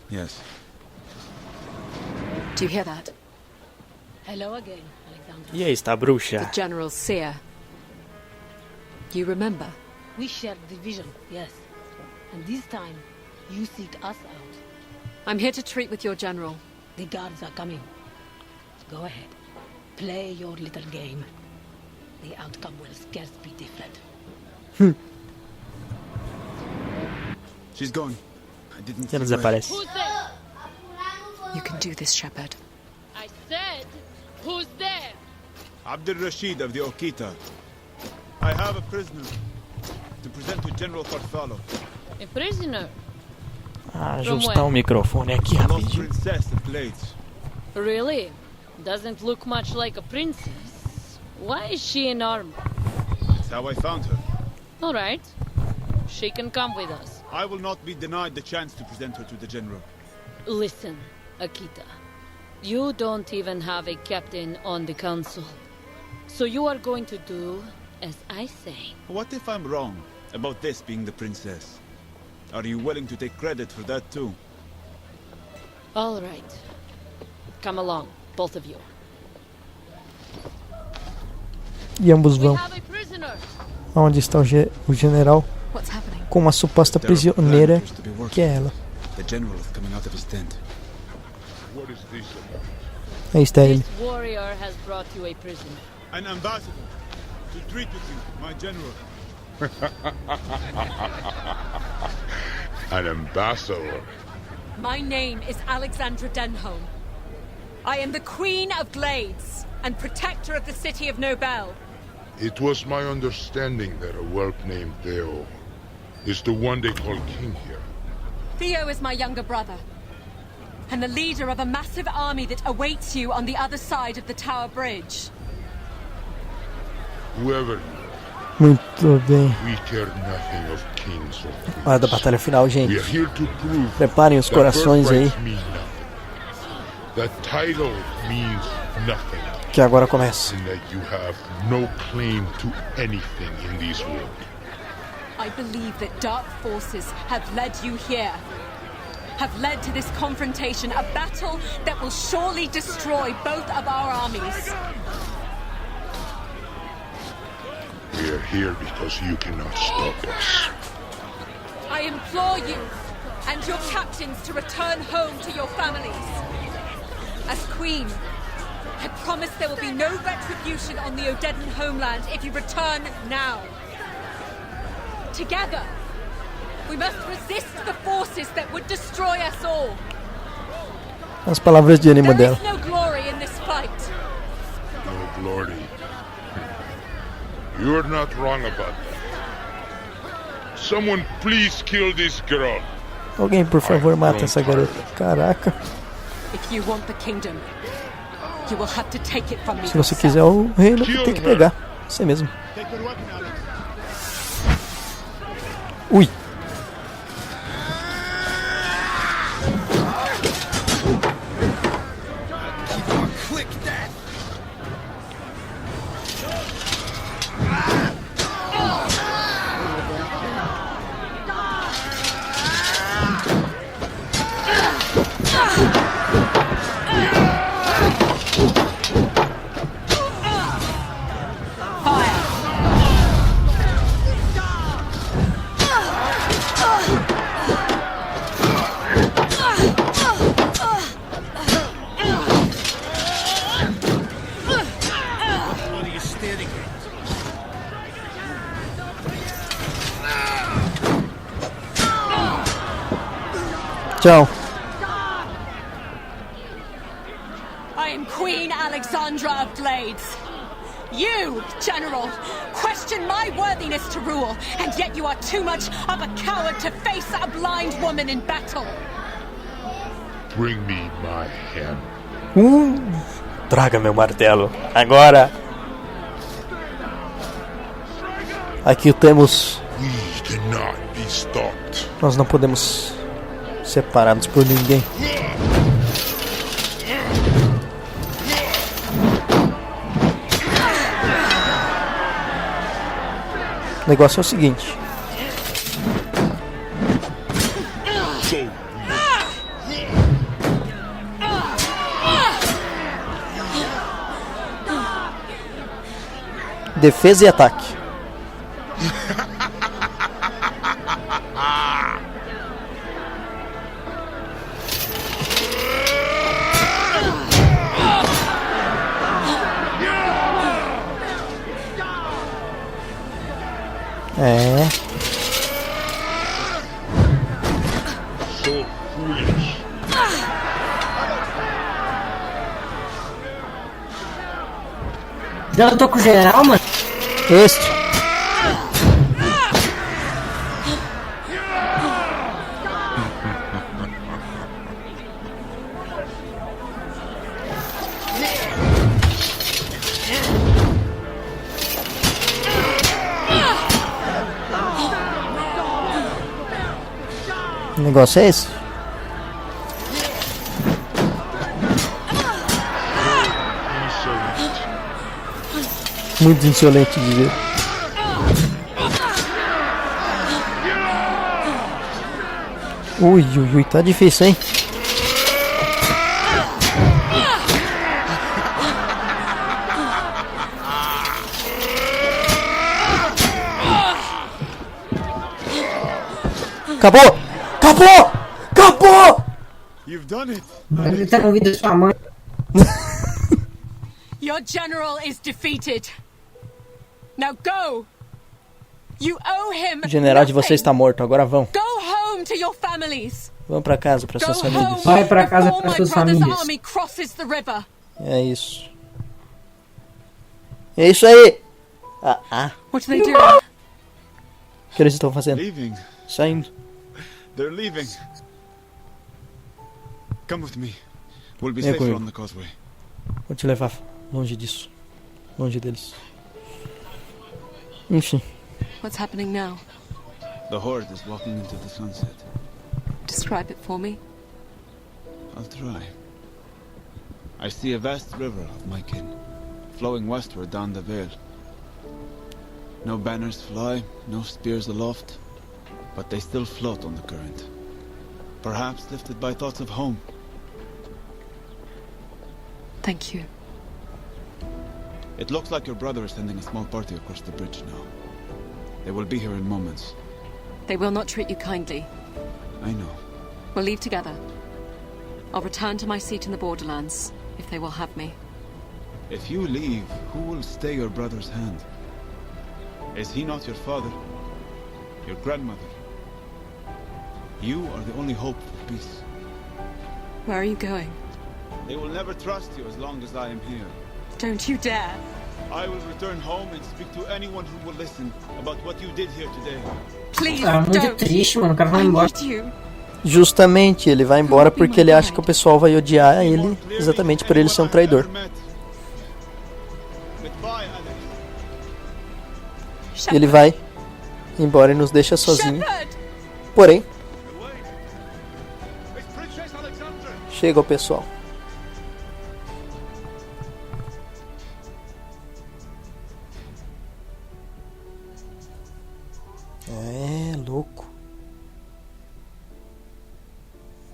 yes. Do you hear that? Hello again, Alexandra. E aí está a bruxa. The General's seer. You remember? We shared the vision, yes. And this time, you seek us out. I'm here to treat with your general. The guards are coming. Go ahead. Play your little game. The outcome will scarce be different. She's gone. I didn't Já desaparece. Who's there? You can do this, Shepherd. I said, who's there? Abdul Rashid of the Okita. I have a prisoner to present to General Farfalo. A prisoner? Ajustar o microfone aqui Lost rapidinho. princess of Blades. Really? Doesn't look much like a princess. Why is she in armor? That's how I found her. All right. She can come with us. I will not be denied the chance to present her to the General. Listen, Akita. You don't even have a captain on the council. So you are going to do as I say. What if I'm wrong about this being the princess? Are you willing to take credit for that too? All right. Come along, both of you. E ambos vão. We have a prisoner. Onde está o general? What's happening? Com uma suposta prisioneira que é ela. The General is coming out of his tent. What is this? Aí está ele. This warrior has brought you a prisoner. An ambassador to treat with you, my General. An ambassador? My name is Alexandra Denholm. I am the Queen of Glades and protector of the city of Nobel. It was my understanding that a whelp named Theo is the one they call king here. Theo is my younger brother, and the leader of a massive army that awaits you on the other side of the Tower Bridge. Whoever Muito bem. we care nothing of kings or queens. Hora da batalha final, gente. We are here to prove Preparem os corações aí, that mean nothing. That title means nothing. que agora começa. And that you have no claim to anything in this world. I believe that dark forces have led you here, have led to this confrontation, a battle that will surely destroy both of our armies. We are here because you cannot stop us. I implore you, and your captains to return home to your families. As queen, I promise there will be no retribution on the Odedan homeland if you return now. Together, we must resist the forces that would destroy us all. As palavras de ânimo dela. There is no glory in this fight. No glory. You're not wrong about that. Someone please kill this girl. Alguém, por favor, mata essa garota. Caraca. If you want the kingdom, you will have to take it from me. Se você quiser o reino, tem que pegar. Isso é mesmo. Ui. Tchau. I am Queen Alexandra of Glades. You, General, question my worthiness to rule, and yet you are too much of a coward to face a blind woman in battle. Bring me my hand. Traga meu martelo. Agora. Aqui temos. We cannot be stopped. Nós não podemos separados por ninguém. O negócio é o seguinte. Defesa e ataque. É. Já eu tô com o geral, mano. Este. O negócio é esse. Muito insolente dizer. Ui, ui, ui, tá difícil, hein? Acabou! Acabou! Acabou! You've done it. Ele tá ouvindo sua mãe. Your general is defeated. Now go. You owe him. O general de vocês está morto. Agora vão. Go home to your families. Vão para casa para suas famílias. Vai para casa para suas famílias. É isso. É isso aí. What are they doing? O que eles estão fazendo? Leaving. Saindo. They're leaving. Come with me. We'll be safer on the causeway. Vou te levar longe disso. Longe deles. Enfim. What's happening now? The horde is walking into the sunset. Describe it for me. I'll try. I see a vast river of my kin, flowing westward down the Vale. No banners fly, no spears aloft, but they still float on the current. Perhaps lifted by thoughts of home. Thank you. It looks like your brother is sending a small party across the bridge now. They will be here in moments. They will not treat you kindly. I know. We'll leave together. I'll return to my seat in the Borderlands, if they will have me. If you leave, who will stay your brother's hand? Is he not your father? Your grandmother? You are the only hope for peace. Where are you going? They will never trust you as long as I am here. Don't you dare! I will return home and speak to anyone who will listen about what you did here today. Please, muito triste, mano. O cara vai embora. Justamente, ele vai embora porque ele acha que o pessoal vai odiar ele exatamente por ele ser um traidor. Ele vai embora e nos deixa sozinho. Porém, chega o pessoal. É louco.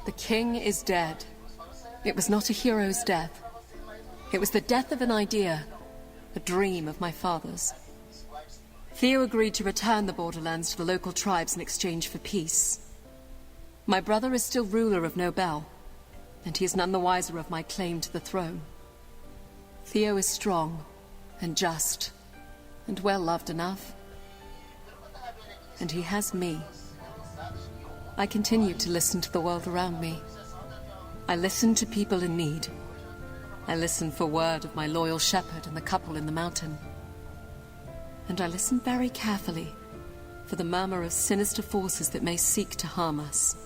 The king is dead. It was not a hero's death. It was the death of an idea, a dream of my father's. Theo agreed to return the Borderlands to the local tribes in exchange for peace. My brother is still ruler of Nobel, and he is none the wiser of my claim to the throne. Theo is strong and just and well loved enough. And he has me. I continue to listen to the world around me. I listen to people in need. I listen for word of my loyal shepherd and the couple in the mountain. And I listen very carefully for the murmur of sinister forces that may seek to harm us.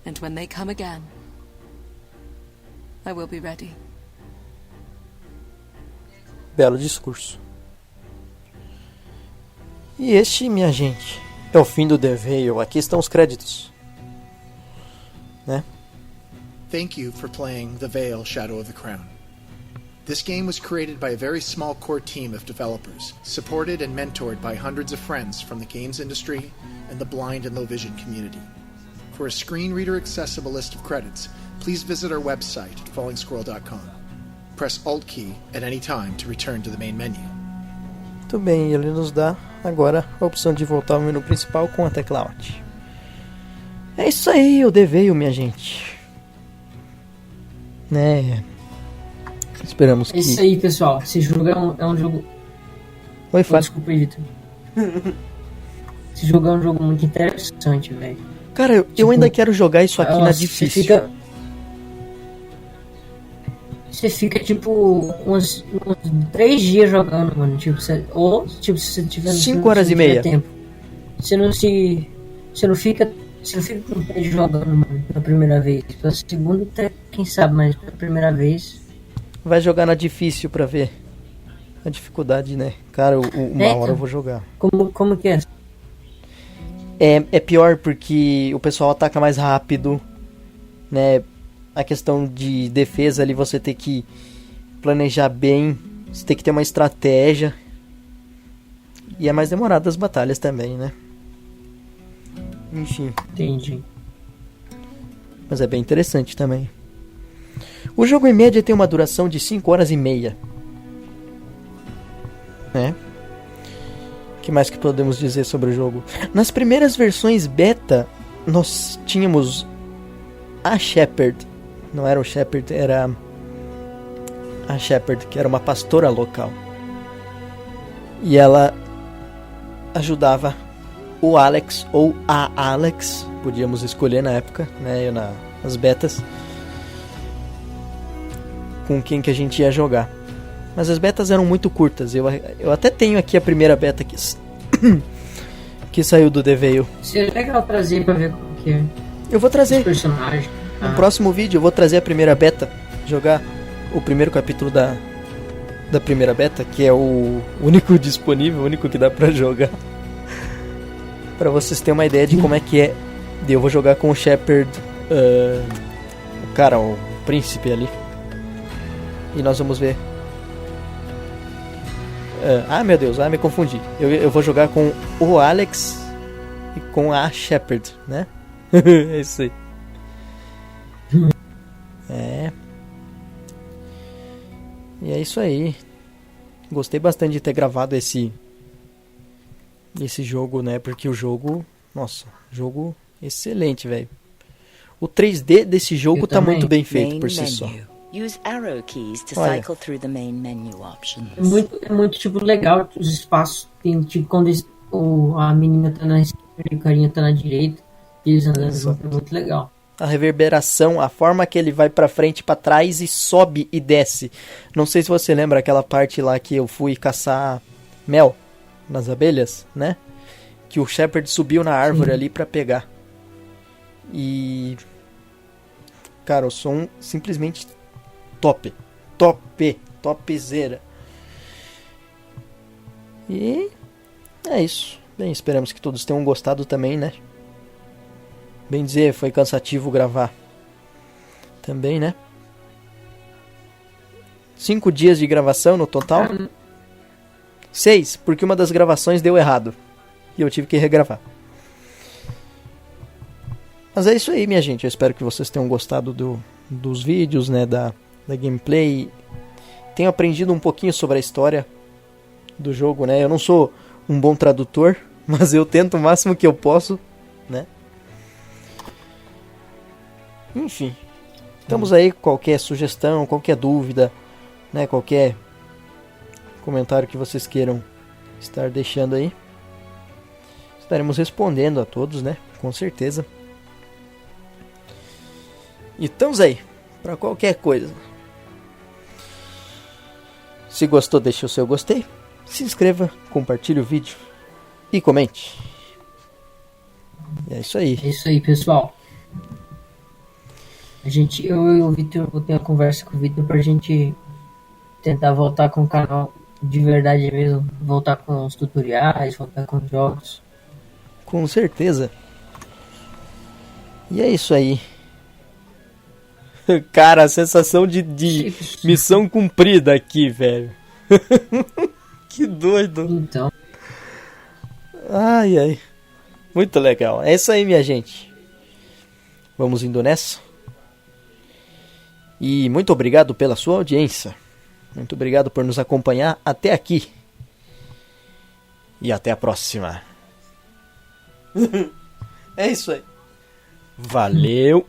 And when they come again, I will be ready. Belo discurso. E este, minha gente, é o fim do The Vale. Aqui estão os créditos, né? Thank you for playing The Vale: Shadow of the Crown. This game was created by a very small core team of developers, supported and mentored by hundreds of friends from the games industry and the blind and low vision community. For a screen reader accessible list of credits, please visit our website at fallingsquirrel.com. Press Alt key at any time to return to the main menu. Muito bem, ele nos dá agora a opção de voltar ao menu principal com a tecla Alt. É isso aí, o The Vale, minha gente. Né? Esperamos que... É isso aí, pessoal. Esse jogo é um jogo... Oi, Fábio. Desculpa, Vitor. Esse jogo é um jogo muito interessante, velho. Cara, eu ainda quero jogar isso aqui na difícil. Você fica tipo uns 3 dias jogando, mano. Tipo, se você tiver 5 horas e meia. Tempo. Você não fica com pé jogando, mano, pela primeira vez. Pela segunda, até quem sabe, mas pela primeira vez. Vai jogar na difícil pra ver a dificuldade, né? Cara, uma hora eu vou jogar. Como que é? É pior porque o pessoal ataca mais rápido, né? A questão de defesa ali você tem que planejar bem, você tem que ter uma estratégia. E é mais demorado as batalhas também, né? Enfim. Entendi. Mas é bem interessante também. O jogo em média tem uma duração de 5 horas e meia. Né? O que mais que podemos dizer sobre o jogo? Nas primeiras versões beta, nós tínhamos a Shepherd. Não era o Shepherd, era a Shepherd, que era uma pastora local. E ela ajudava o Alex ou a Alex, podíamos escolher na época, né, nas betas, com quem que a gente ia jogar. Mas as betas eram muito curtas. Eu até tenho aqui a primeira beta que saiu do The Vale. Seria legal trazer pra ver como que é. Eu vou trazer. Personagem. No próximo vídeo eu vou trazer a primeira beta, jogar o primeiro capítulo da primeira beta, que é o único disponível, o único que dá pra jogar. Pra vocês terem uma ideia de como é que é. Eu vou jogar com o Shepherd, o cara, o príncipe ali. E nós vamos ver. Meu Deus, me confundi. Eu vou jogar com o Alex e com a Shepherd, né? É isso aí. E é isso aí. Gostei bastante de ter gravado esse jogo, né? Porque o jogo... Nossa, jogo excelente, velho. O 3D desse jogo tá muito bem feito por si só. Use arrow keys to Olha. cycle through the main menu options. É muito tipo, legal os espaços. Tem, tipo, quando a menina tá na esquerda e o carinha tá na direita, eles andando junto, é muito legal. A reverberação, a forma que ele vai pra frente e pra trás e sobe e desce. Não sei se você lembra aquela parte lá que eu fui caçar mel nas abelhas, né? Que o Shepard subiu na árvore ali pra pegar. E... cara, o som simplesmente top. Topzera. E é isso. Bem, esperamos que todos tenham gostado também, né? Bem dizer, foi cansativo gravar. Também, né? 5 dias de gravação no total. 6, porque uma das gravações deu errado. E eu tive que regravar. Mas é isso aí, minha gente. Eu espero que vocês tenham gostado dos vídeos, né? Da gameplay. Tenho aprendido um pouquinho sobre a história do jogo, né? Eu não sou um bom tradutor, mas eu tento o máximo que eu posso, né? Enfim, estamos aí. Qualquer sugestão, qualquer dúvida, né? Qualquer comentário que vocês queiram estar deixando aí, estaremos respondendo a todos, né? Com certeza. E estamos aí para qualquer coisa. Se gostou, deixe o seu gostei, se inscreva, compartilhe o vídeo e comente. E é isso aí. É isso aí, pessoal. Eu e o Victor, vou ter uma conversa com o Victor pra gente tentar voltar com o canal de verdade mesmo. Voltar com os tutoriais, voltar com os jogos. Com certeza. E é isso aí. Cara, a sensação de missão cumprida aqui, velho. Que doido. Então. Ai. Muito legal. É isso aí, minha gente. Vamos indo nessa. E muito obrigado pela sua audiência. Muito obrigado por nos acompanhar até aqui. E até a próxima. É isso aí. Valeu.